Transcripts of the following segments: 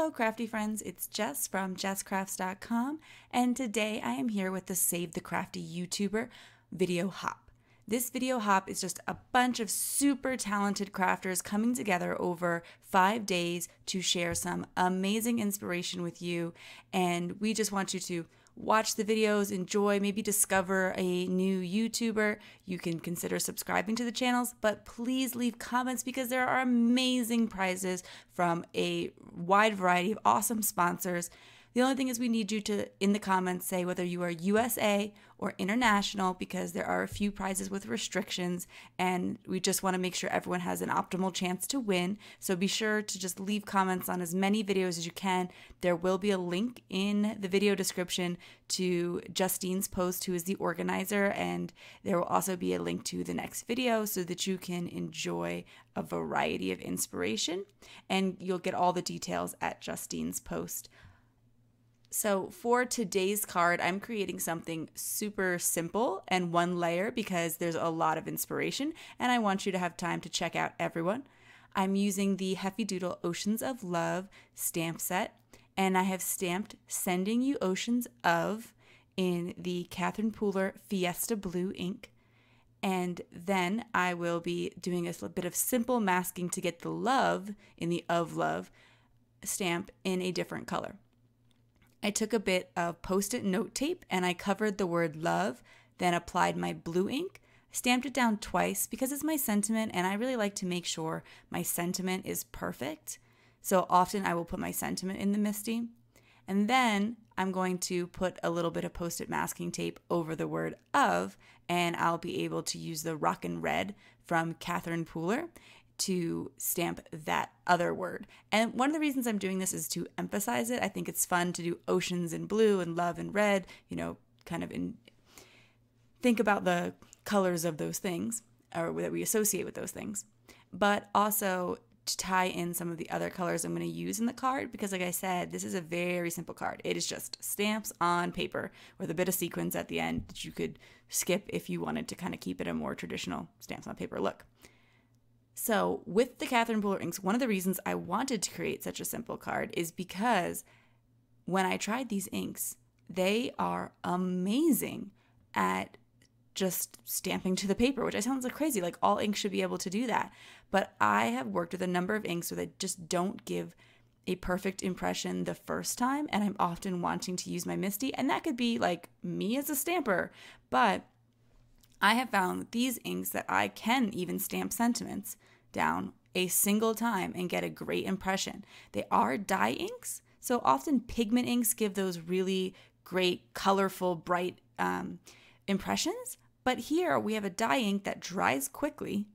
Hello Crafty friends, it's Jess from jesscrafts.com, and today I am here with the Save the Crafty YouTuber, VideoHop. This VideoHop is just a bunch of super talented crafters coming together over 5 days to share some amazing inspiration with you, and we just want you to watch the videos, enjoy, maybe discover a new YouTuber. You can consider subscribing to the channels, but please leave comments because there are amazing prizes from a wide variety of awesome sponsors. The only thing is we need you to, in the comments, say whether you are USA or international because there are a few prizes with restrictions and we just want to make sure everyone has an optimal chance to win. So be sure to just leave comments on as many videos as you can. There will be a link in the video description to Justine's post, who is the organizer, and there will also be a link to the next video so that you can enjoy a variety of inspiration, and you'll get all the details at Justine's post. So for today's card, I'm creating something super simple and one layer because there's a lot of inspiration and I want you to have time to check out everyone. I'm using the Heffy Doodle Oceans of Love stamp set, and I have stamped Sending You Oceans of in the Catherine Pooler Fiesta Blue ink. And then I will be doing a bit of simple masking to get the love in the of love stamp in a different color. I took a bit of Post-it note tape and I covered the word love, then applied my blue ink, stamped it down twice because it's my sentiment and I really like to make sure my sentiment is perfect. So often I will put my sentiment in the MISTI. And then I'm going to put a little bit of Post-it masking tape over the word of, and I'll be able to use the Rockin' Red from Catherine Pooler to stamp that other word. And one of the reasons I'm doing this is to emphasize it. I think it's fun to do oceans in blue and love in red, kind of think about the colors of those things or that we associate with those things. But also to tie in some of the other colors I'm going to use in the card because, like I said, this is a very simple card. It is just stamps on paper with a bit of sequins at the end that you could skip if you wanted to kind of keep it a more traditional stamps on paper look. So with the Catherine Pooler inks, one of the reasons I wanted to create such a simple card is because when I tried these inks, they are amazing at just stamping to the paper, which I sounds like crazy, like all inks should be able to do that. But I have worked with a number of inks where they just don't give a perfect impression the first time, and I'm often wanting to use my MISTI, and that could be like me as a stamper, but I have found with these inks that I can even stamp sentiments down a single time and get a great impression. They are dye inks, so often pigment inks give those really great, colorful, bright impressions. But here we have a dye ink that dries quickly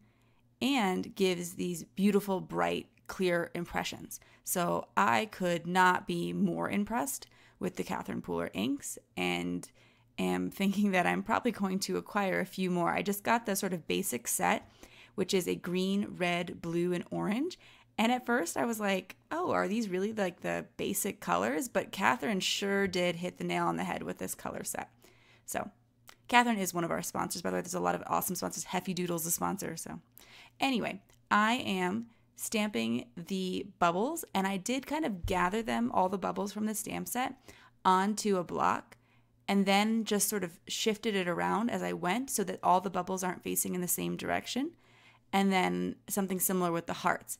and gives these beautiful, bright, clear impressions. So I could not be more impressed with the Catherine Pooler inks, and am thinking that I'm probably going to acquire a few more. I just got the sort of basic set, which is a green, red, blue, and orange. And at first I was like, oh, are these really like the basic colors? But Catherine sure did hit the nail on the head with this color set. So Catherine is one of our sponsors. By the way, there's a lot of awesome sponsors. Heffy Doodle's a sponsor. So anyway, I am stamping the bubbles, and I did kind of gather them, all the bubbles from the stamp set, onto a block, and then just sort of shifted it around as I went so that all the bubbles aren't facing in the same direction. And then something similar with the hearts.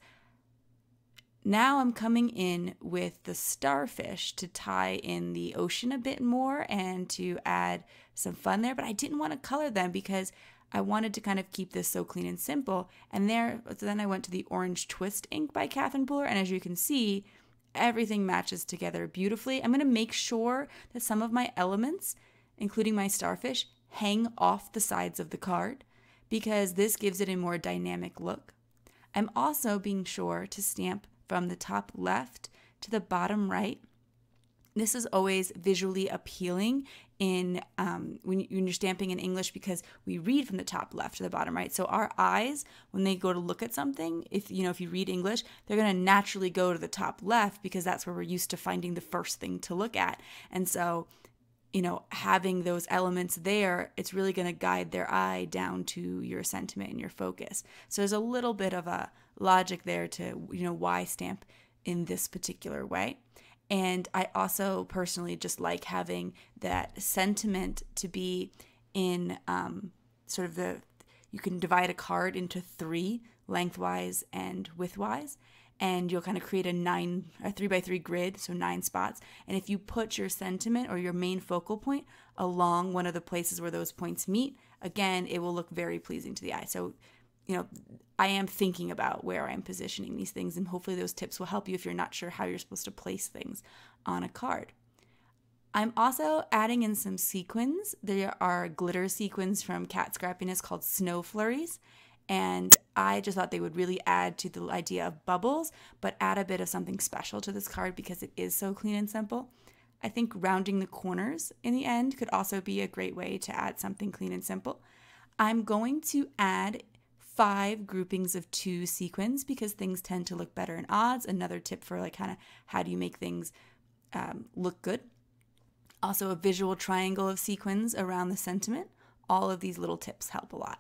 Now I'm coming in with the starfish to tie in the ocean a bit more and to add some fun there, but I didn't want to color them because I wanted to kind of keep this so clean and simple. And so then I went to the orange twist ink by Catherine Pooler, and as you can see, everything matches together beautifully. I'm going to make sure that some of my elements, including my starfish, hang off the sides of the card because this gives it a more dynamic look. I'm also being sure to stamp from the top left to the bottom right. This is always visually appealing in when you're stamping in English because we read from the top left to the bottom right. So our eyes, when they go to look at something, if you read English, they're going to naturally go to the top left because that's where we're used to finding the first thing to look at. And so, having those elements there, it's really going to guide their eye down to your sentiment and your focus. So there's a little bit of a logic there to, why stamp in this particular way. And I also personally just like having that sentiment to be in sort of you can divide a card into 3 lengthwise and widthwise, and you'll kind of create a 3x3 grid, so 9 spots. And if you put your sentiment or your main focal point along one of the places where those points meet, again, it will look very pleasing to the eye. So, I am thinking about where I'm positioning these things, and hopefully those tips will help you if you're not sure how you're supposed to place things on a card. I'm also adding in some sequins. There are glitter sequins from CAS Scrappiness called Snow Flurries, and I just thought they would really add to the idea of bubbles, but add a bit of something special to this card because it is so clean and simple. I think rounding the corners in the end could also be a great way to add something clean and simple. I'm going to add 5 groupings of 2 sequins because things tend to look better in odds. Another tip for like kind of how do you make things look good. Also a visual triangle of sequins around the sentiment. All of these little tips help a lot.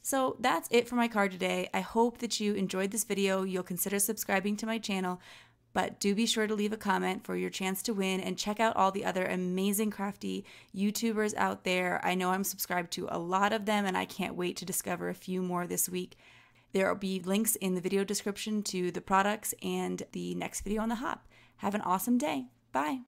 So that's it for my card today. I hope that you enjoyed this video. You'll consider subscribing to my channel, but do be sure to leave a comment for your chance to win, and check out all the other amazing crafty YouTubers out there. I know I'm subscribed to a lot of them, and I can't wait to discover a few more this week. There will be links in the video description to the products and the next video on the hop. Have an awesome day. Bye.